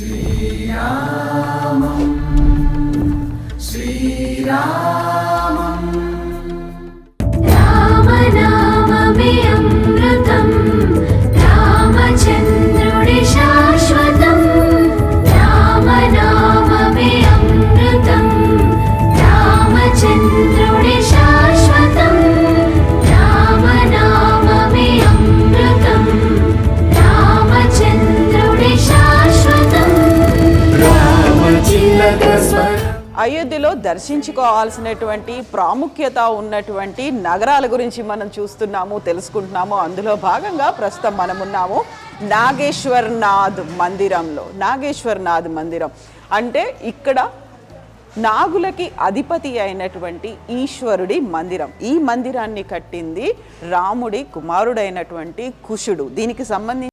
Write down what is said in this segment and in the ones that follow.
श्रीरामं श्रीरामं रामनाममे अमृतं रामचन्द्रुडि शाश्वतं रामनाममे अमृतं रामचन्द्रुडि शाश्वतं रामनाममे अमृतं रामचन्द्रुडि शाश्वतं रामचिलक स्वर అయోధ్యలో దర్శించుకోవాల్సినటువంటి ప్రాముఖ్యత ఉన్నటువంటి నగరాల గురించి మనం చూస్తున్నాము, తెలుసుకుంటున్నాము. అందులో భాగంగా ప్రస్తుతం మనమున్నాము నాగేశ్వర్నాథ్ మందిరంలో. నాగేశ్వర్నాథ్ మందిరం అంటే ఇక్కడ నాగులకి అధిపతి అయినటువంటి ఈశ్వరుడి మందిరం. ఈ మందిరాన్ని కట్టింది రాముడి కుమారుడైనటువంటి కుశుడు. దీనికి సంబంధించి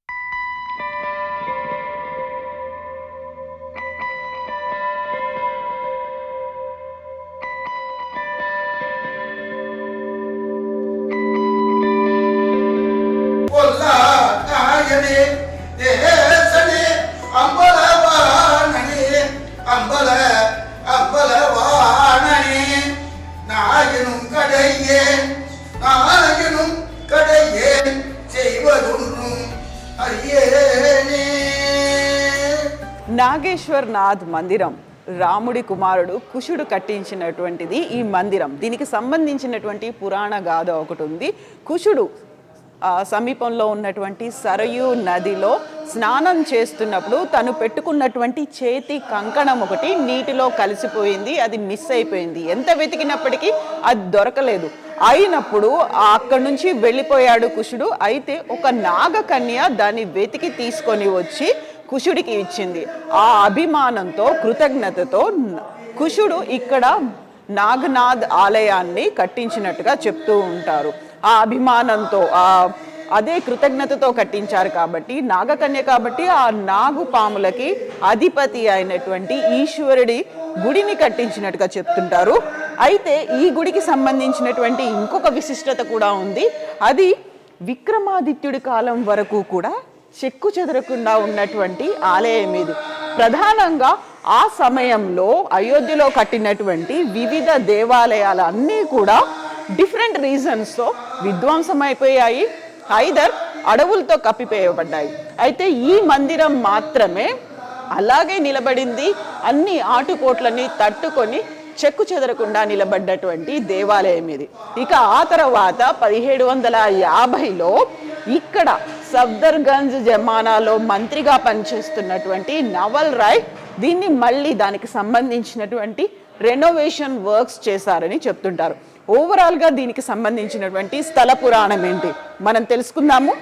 నాగేశ్వర్నాథ్ మందిరం రాముడి కుమారుడు కుశుడు కట్టించినటువంటిది ఈ మందిరం. దీనికి సంబంధించినటువంటి పురాణ గాథ ఒకటి ఉంది. కుశుడు సమీపంలో ఉన్నటువంటి సరయూ నదిలో స్నానం చేస్తున్నప్పుడు తను పెట్టుకున్నటువంటి చేతి కంకణం ఒకటి నీటిలో కలిసిపోయింది. అది మిస్ అయిపోయింది. ఎంత వెతికినప్పటికీ అది దొరకలేదు. అయినప్పుడు అక్కడి నుంచి వెళ్ళిపోయాడు కుశుడు. అయితే ఒక నాగకన్య దాన్ని వెతికి తీసుకొని వచ్చి కుశుడికి ఇచ్చింది. ఆ అభిమానంతో, కృతజ్ఞతతో కుశుడు ఇక్కడ నాగనాథ్ ఆలయాన్ని కట్టించినట్టుగా చెప్తూ ఉంటారు. ఆ అభిమానంతో, అదే కృతజ్ఞతతో కట్టించారు కాబట్టి, నాగకన్య కాబట్టి ఆ నాగు పాములకి అధిపతి అయినటువంటి ఈశ్వరుడి గుడిని కట్టించినట్టుగా చెప్తుంటారు. అయితే ఈ గుడికి సంబంధించినటువంటి ఇంకొక విశిష్టత కూడా ఉంది. అది విక్రమాదిత్యుడి కాలం వరకు కూడా చెక్కు చెదరకుండా ఉన్నటువంటి ఆలయం ఇది. ప్రధానంగా ఆ సమయంలో అయోధ్యలో కట్టినటువంటి వివిధ దేవాలయాలు అన్నీ కూడా డిఫరెంట్ రీజన్స్తో విధ్వంసం అయిపోయాయి, ఐదర్ అడవులతో కప్పివేయబడ్డాయి. అయితే ఈ మందిరం మాత్రమే అలాగే నిలబడింది. అన్ని ఆటుపోట్లని తట్టుకొని చెక్కు చెదరకుండా నిలబడ్డటువంటి దేవాలయం ఇది. ఇక ఆ తర్వాత 1750లో ఇక్కడ సఫ్దర్గంజ్ జమానాలో మంత్రిగా పనిచేస్తున్నటువంటి నవల్ రాయ్ దీన్ని మళ్ళీ దానికి సంబంధించినటువంటి రెనోవేషన్ వర్క్స్ చేశారని చెప్తుంటారు. ఓవరాల్గా దీనికి సంబంధించినటువంటి స్థల పురాణం ఏంటి మనం తెలుసుకుందాము.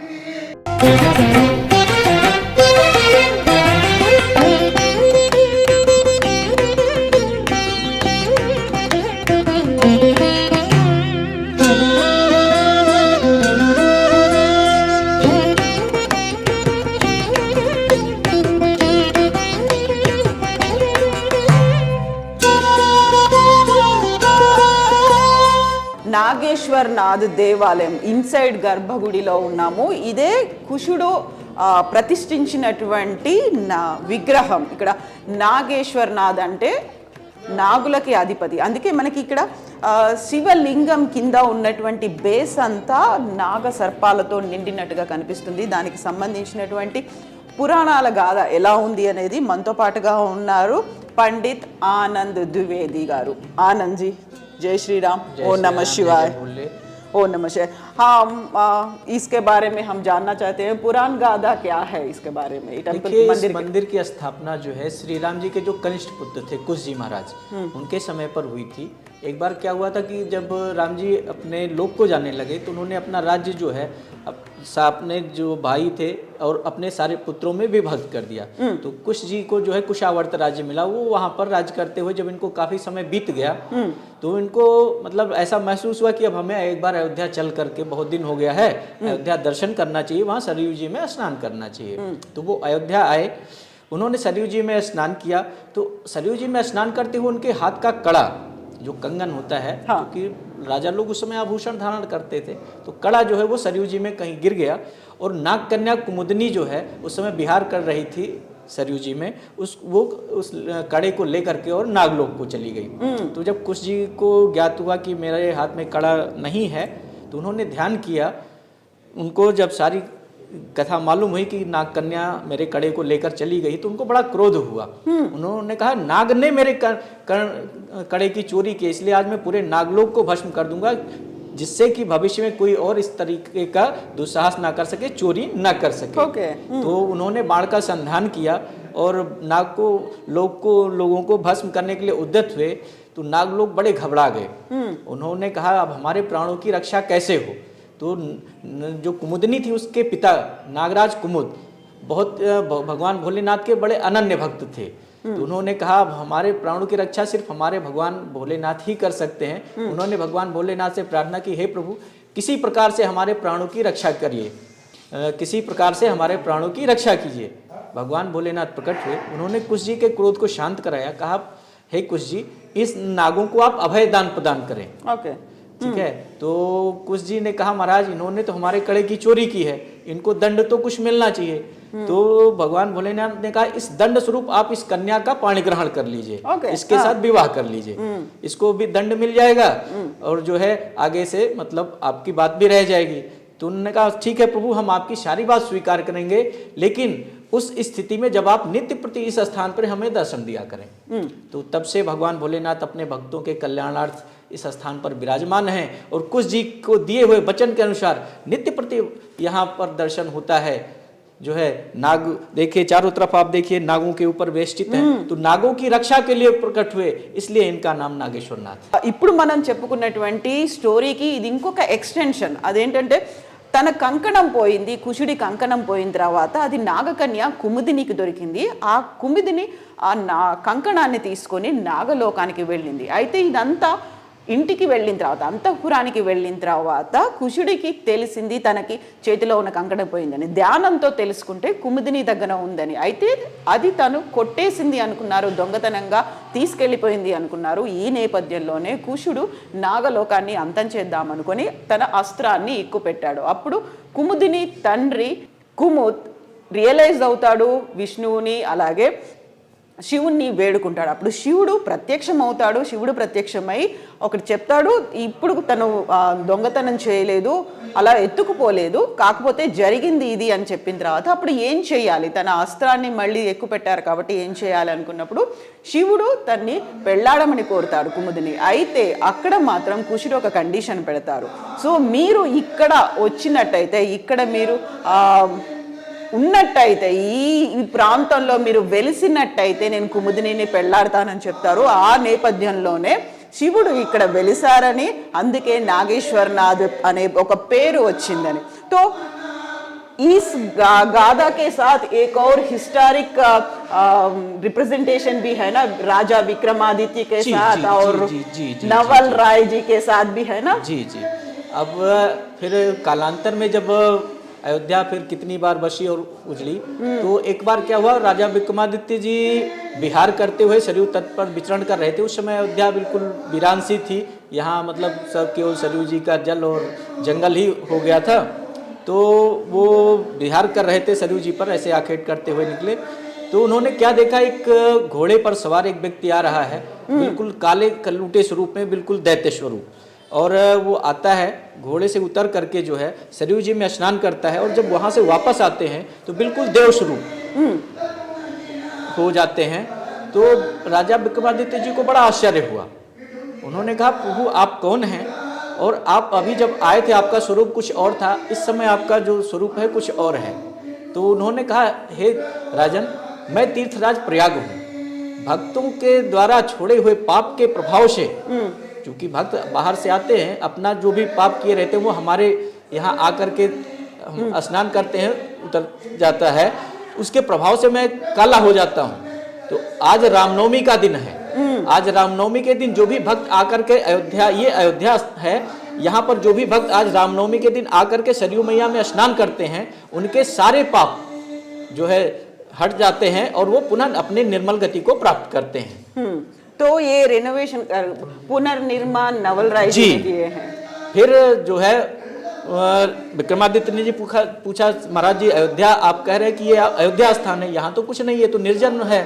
నాగేశ్వర్నాథ్ దేవాలయం ఇన్సైడ్ గర్భగుడిలో ఉన్నాము. ఇదే కుశుడు ప్రతిష్ఠించినటువంటి విగ్రహం. ఇక్కడ నాగేశ్వర్నాథ్ అంటే నాగులకి అధిపతి. అందుకే మనకి ఇక్కడ శివలింగం కింద ఉన్నటువంటి బేస్ అంతా నాగ సర్పాలతో నిండినట్టుగా కనిపిస్తుంది. దానికి సంబంధించినటువంటి పురాణాల గాథ ఎలా ఉంది అనేది మనతో పాటుగా ఉన్నారు పండిత్ ఆనంద్ ద్వివేది గారు. ఆనంద్ జీ, जय श्री राम। ओ नमः शिवाय। ओ नमः शिवाय। हाँ, इसके बारे में हम जानना चाहते हैं, पुराण गाथा क्या है इसके बारे में? मंदिर की स्थापना जो है श्री राम जी के जो कनिष्ठ पुत्र थे कुश जी महाराज, उनके समय पर हुई थी। एक बार क्या हुआ था कि जब राम जी अपने लोक को जाने लगे तो उन्होंने अपना राज्य जो है अपने जो भाई थे और अपने सारे पुत्रों में विभक्त कर दिया। तो कुश जी को जो है कुशावर्त राज्य मिला। वो वहाँ पर राज्य करते हुए जब इनको काफी समय बीत गया तो इनको मतलब ऐसा महसूस हुआ कि अब हमें एक बार अयोध्या चल करके, बहुत दिन हो गया है, अयोध्या दर्शन करना चाहिए, वहाँ सरयू जी में स्नान करना चाहिए। तो वो अयोध्या आए, उन्होंने सरयू जी में स्नान किया। तो सरयू जी में स्नान करते हुए उनके हाथ का कड़ा जो कंगन होता है, क्योंकि राजा लोग उस समय आभूषण धारण करते थे, तो कड़ा जो है वो सरयू जी में कहीं गिर गया। और नाग कन्या कुमुदनी जो है उस समय विहार कर रही थी सरयू जी में, उस कड़े को लेकर के और नागलोक को चली गई। तो जब कुश जी को ज्ञात हुआ कि मेरे हाथ में कड़ा नहीं है, तो उन्होंने ध्यान किया। उनको जब सारी कथा मालूम हुई कि नाग कन्या मेरे कड़े को लेकर चली गई, तो उनको बड़ा क्रोध हुआ। उन्होंने कहा नाग ने मेरे कड़े की चोरी की, इसलिए आज मैं पूरे नागलोक को भस्म कर दूंगा, जिससे कि भविष्य में कोई और इस तरीके का दुस्साहस ना कर सके, चोरी ना कर सके। तो उन्होंने बाण का संधान किया और लोगों को भस्म करने के लिए उद्यत हुए। तो नाग लोग बड़े घबरा गए। उन्होंने कहा अब हमारे प्राणों की रक्षा कैसे हो। तो जो कुमुदनी थी, उसके पिता नागराज कुमुद बहुत भगवान भोलेनाथ के बड़े अनन्य भक्त थे। तो उन्होंने कहा अब हमारे प्राणों की रक्षा सिर्फ हमारे भगवान भोलेनाथ ही कर सकते हैं। उन्होंने भगवान भोलेनाथ से प्रार्थना की, हे प्रभु किसी प्रकार से हमारे प्राणों की रक्षा करिए, किसी प्रकार से हमारे प्राणों की रक्षा कीजिए। भगवान भोलेनाथ प्रकट हुए, उन्होंने कुश जी के क्रोध को शांत कराया। कहा हे कुश जी, इस नागों को आप अभय दान प्रदान करें। ठीक है। तो कुश जी ने कहा महाराज इन्होंने तो हमारे कड़े की चोरी की है, इनको दंड तो कुछ मिलना चाहिए। तो भगवान भोलेनाथ ने कहा इस दंड स्वरूप आप इस कन्या का पाणी ग्रहण कर लीजिए, इसके साथ विवाह कर लीजिए, इसको भी दंड मिल जाएगा और जो है आगे से मतलब आपकी बात भी रह जाएगी। तो उन्होंने कहा ठीक है प्रभु, हम आपकी सारी बात स्वीकार करेंगे, लेकिन उस स्थिति में जब आप नित्य प्रति इस स्थान पर हमें दर्शन दिया करें। तो तब से भगवान भोलेनाथ अपने भक्तों के कल्याणार्थ इस स्थान पर विराजमान हैं और कुश जी को दिए हुए वचन के अनुसार नित्य प्रति यहाँ पर दर्शन होता है। जो है नाग देखिए, चारों तरफ आप देखिए नागों के ऊपर वेष्टित हैं। तो नागों की रक्षा के लिए प्रकट हुए, इसलिए इनका नाम नागेश्वरनाथ। ఇప్పుడు మనం చెప్పుకున్నటువంటి స్టోరీకి ఇది ఇంకొక ఎక్స్టెన్షన్. అదేంటంటే తన కంకణం పోయింది, కుశుడి కంకణం పోయిన తర్వాత అది నాగకన్య కుముదినికి దొరికింది. ఆ కుముదిని ఆ కంకణాన్ని తీసుకొని నాగలోకానికి వెళ్ళింది. అయితే ఇదంతా ఇంటికి వెళ్ళిన తర్వాత, అంతఃపురానికి వెళ్ళిన తర్వాత కుశుడికి తెలిసింది తనకి చేతిలో ఉన్న కంకణం పోయిందని. ధ్యానంతో తెలుసుకుంటే కుముదిని దగ్గర ఉందని. అయితే అది తను కొట్టేసింది అనుకున్నారు, దొంగతనంగా తీసుకెళ్ళిపోయింది అనుకున్నారు. ఈ నేపథ్యంలోనే కుశుడు నాగలోకాన్ని అంతం చేద్దామనుకొని తన అస్త్రాన్ని ఎక్కుపెట్టాడు. అప్పుడు కుముదిని తండ్రి కుముద్ రియలైజ్ అవుతాడు విష్ణువుని, అలాగే శివుణ్ణి వేడుకుంటాడు. అప్పుడు శివుడు ప్రత్యక్షం అవుతాడు. శివుడు ప్రత్యక్షమై ఒకటి చెప్తాడు, ఇప్పుడు తను దొంగతనం చేయలేదు, అలా ఎత్తుకుపోలేదు, కాకపోతే జరిగింది ఇది అని చెప్పిన తర్వాత అప్పుడు ఏం చేయాలి, తన అస్త్రాన్ని మళ్ళీ ఎక్కుపెట్టారు కాబట్టి ఏం చేయాలి అనుకున్నప్పుడు శివుడు తన్ని పెళ్ళాడమని కోరుతాడు కుముదిని. అయితే అక్కడ మాత్రం కుశుడు ఒక కండిషన్ పెడతారు. సో మీరు ఇక్కడ వచ్చినట్టయితే, ఇక్కడ మీరు ఉన్నట్టయితే, ఈ ప్రాంతంలో మీరు వెలిసినట్టయితే నేను కుముదిని పెళ్ళాడతానని చెప్తారు. ఆ నేపథ్యంలోనే శివుడు ఇక్కడ వెలిసారని, అందుకే నాగేశ్వరనాథ్ అనే ఒక పేరు వచ్చిందని. तो इस गाथा के साथ एक और हिस्टोरिक रिप्रेजेंटेशन भी है ना, राजा विक्रमादित्य के साथ और नवल राय जी के साथ भी है ना। जी जी। अब फिर कालांतर में जब अयोध्या फिर कितनी बार बसी और उजड़ी, तो एक बार क्या हुआ, राजा विक्रमादित्य जी विहार करते हुए सरयू तट पर विचरण कर रहे थे। उस समय अयोध्या बिल्कुल वीरान सी थी, यहाँ मतलब सब केवल सरयू जी का जल और जंगल ही हो गया था। तो वो विहार कर रहे थे सरयू जी पर, ऐसे आखेट करते हुए निकले। तो उन्होंने क्या देखा, एक घोड़े पर सवार एक व्यक्ति आ रहा है, बिल्कुल काले कलूटे स्वरूप में, बिल्कुल दैत्य स्वरूप, और वो आता है घोड़े से उतर करके जो है सरयू जी में स्नान करता है, और जब वहाँ से वापस आते हैं तो बिल्कुल देव स्वरूप हो जाते हैं। तो राजा विक्रमादित्य जी को बड़ा आश्चर्य हुआ। उन्होंने कहा प्रभु आप कौन हैं, और आप अभी जब आए थे आपका स्वरूप कुछ और था, इस समय आपका जो स्वरूप है कुछ और है। तो उन्होंने कहा हे राजन, मैं तीर्थराज प्रयाग हूँ, भक्तों के द्वारा छोड़े हुए पाप के प्रभाव से, क्योंकि भक्त बाहर से आते हैं, अपना जो भी पाप किए रहते हैं वो हमारे यहाँ आकर के हम स्नान करते हैं, उतर जाता है, उसके प्रभाव से मैं काला हो जाता हूँ। तो आज रामनवमी का दिन है, आज रामनवमी के दिन जो भी भक्त आकर के अयोध्या, ये अयोध्या है, यहाँ पर जो भी भक्त आज रामनवमी के दिन आकर के सरयू मैया में स्नान करते हैं, उनके सारे पाप जो है हट जाते हैं और वो पुनः अपने निर्मल गति को प्राप्त करते हैं। तो ये रेनोवेशन पुनर्निर्माण नवल राय जी किए हैं। फिर जो है विक्रमादित्य ने जी पूछा महाराज जी, अयोध्या आप कह रहे हैं कि ये अयोध्या स्थान है, यहाँ तो कुछ नहीं है, तो निर्जन है।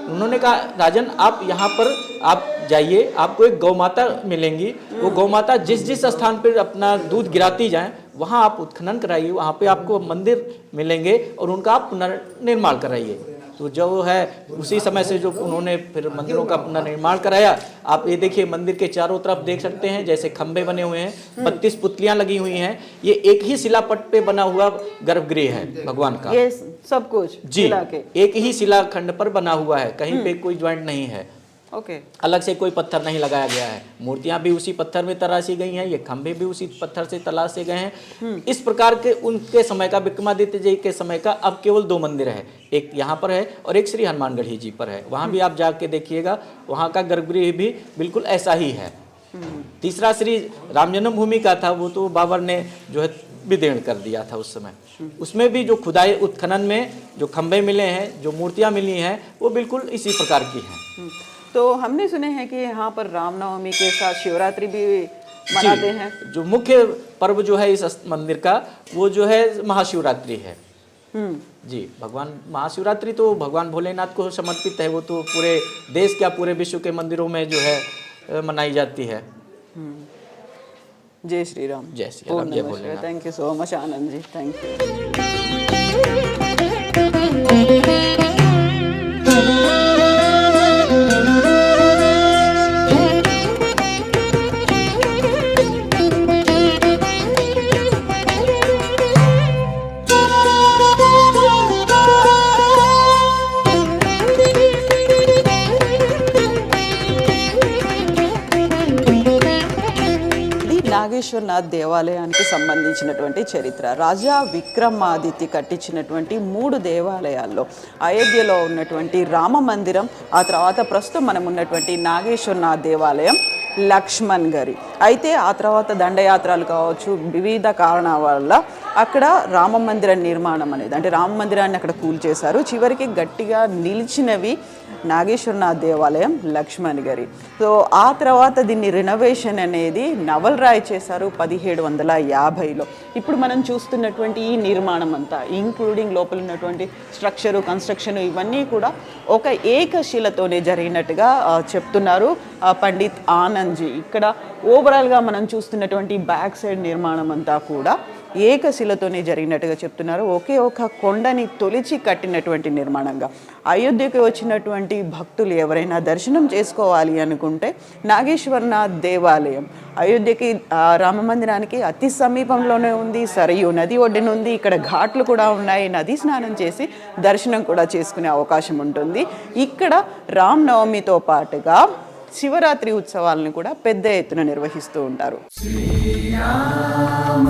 उन्होंने कहा राजन आप यहाँ पर आप जाइए, आपको एक गौ माता मिलेंगी, वो गौ माता जिस जिस स्थान पर अपना दूध गिराती जाए वहाँ आप उत्खनन कराइए, वहाँ पे आपको मंदिर मिलेंगे और उनका आप पुनर्निर्माण कराइए। तो जो है उसी समय से जो उन्होंने फिर मंदिरों का पुनर्निर्माण कराया। आप ये देखिए मंदिर के चारों तरफ देख सकते हैं जैसे खंभे बने हुए हैं, 32 पुतलियां लगी हुई हैं। ये एक ही शिलापट पे बना हुआ गर्भगृह है भगवान का, ये सब कुछ जी शिला के? एक ही शिलाखंड पर बना हुआ है, कहीं पे कोई ज्वाइंट नहीं है, ओके। अलग से कोई पत्थर नहीं लगाया गया है। मूर्तियां भी उसी पत्थर में तराशी गई हैं, ये खंभे भी उसी पत्थर से तराशे गए हैं। इस प्रकार के उनके समय का, विक्रमादित्य जी के समय का अब केवल 2 मंदिर है, एक यहाँ पर है और एक श्री हनुमानगढ़ी जी पर है। वहाँ भी आप जाके देखिएगा, वहाँ का गर्भगृह भी बिल्कुल ऐसा ही है। तीसरा श्री राम जन्मभूमि का था, वो तो बाबर ने जो है विदीर्ण कर दिया था उस समय। उसमें भी जो खुदाई उत्खनन में जो खंभे मिले हैं, जो मूर्तियां मिली हैं, वो बिल्कुल इसी प्रकार की हैं। तो हमने सुने हैं कि यहाँ पर रामनवमी के साथ शिवरात्रि भी मनाते हैं। जो मुख्य पर्व जो है इस मंदिर का, वो जो है महाशिवरात्रि है। जी, भगवान महाशिवरात्रि तो भगवान भोलेनाथ को समर्पित है, वो तो पूरे देश क्या पूरे विश्व के मंदिरों में जो है मनाई जाती है। जय श्री राम। जय श्री राम, जय Bholenath. Thank you so much Anand ji, thank you. Nageshwarnath దేవాలయానికి సంబంధించినటువంటి చరిత్ర, రాజా విక్రమాదిత్య కట్టించినటువంటి 3 దేవాలయాల్లో అయోధ్యలో ఉన్నటువంటి రామ మందిరం, ఆ తర్వాత ప్రస్తుతం మనం ఉన్నటువంటి నాగేశ్వరనాథ్ దేవాలయం, లక్ష్మణ్ గారి. అయితే ఆ తర్వాత దండయాత్రలు కావచ్చు, వివిధ కారణాల వల్ల అక్కడ రామ మందిర నిర్మాణం అనేది, అంటే రామ మందిరాన్ని అక్కడ కూల్చేశారు. చివరికి గట్టిగా నిలిచినవి నాగేశ్వరనాథ్ దేవాలయం, లక్ష్మణ్ గారి. సో ఆ తర్వాత దీన్ని రినోవేషన్ అనేది నవల్ రాయ్ చేశారు 1750లో. ఇప్పుడు మనం చూస్తున్నటువంటి ఈ నిర్మాణం అంతా, ఇంక్లూడింగ్ లోపల ఉన్నటువంటి స్ట్రక్చరు, కన్స్ట్రక్షన్, ఇవన్నీ కూడా ఒక ఏకశిలతోనే జరిగినట్టుగా చెప్తున్నారు పండిత్ ఆనంద్ జీ. ఇక్కడ ఓవరాల్గా మనం చూస్తున్నటువంటి బ్యాక్ సైడ్ నిర్మాణం అంతా కూడా ఏకశిలతోనే జరిగినట్టుగా చెప్తున్నారు. ఒకే ఒక కొండని తొలిచి కట్టినటువంటి నిర్మాణంగా. అయోధ్యకి వచ్చినటువంటి భక్తులు ఎవరైనా దర్శనం చేసుకోవాలి అనుకుంటే నాగేశ్వరనాథ్ దేవాలయం అయోధ్యకి రామ మందిరానికి అతి సమీపంలోనే ఉంది. సరయూ నది ఒడ్డున ఉంది. ఇక్కడ ఘాట్లు కూడా ఉన్నాయి. నది స్నానం చేసి దర్శనం కూడా చేసుకునే అవకాశం ఉంటుంది. ఇక్కడ రామ్ నవమితో పాటుగా శివరాత్రి ఉత్సవాలను కూడా పెద్ద ఎత్తున నిర్వహిస్తూ ఉంటారు. శ్రీరామ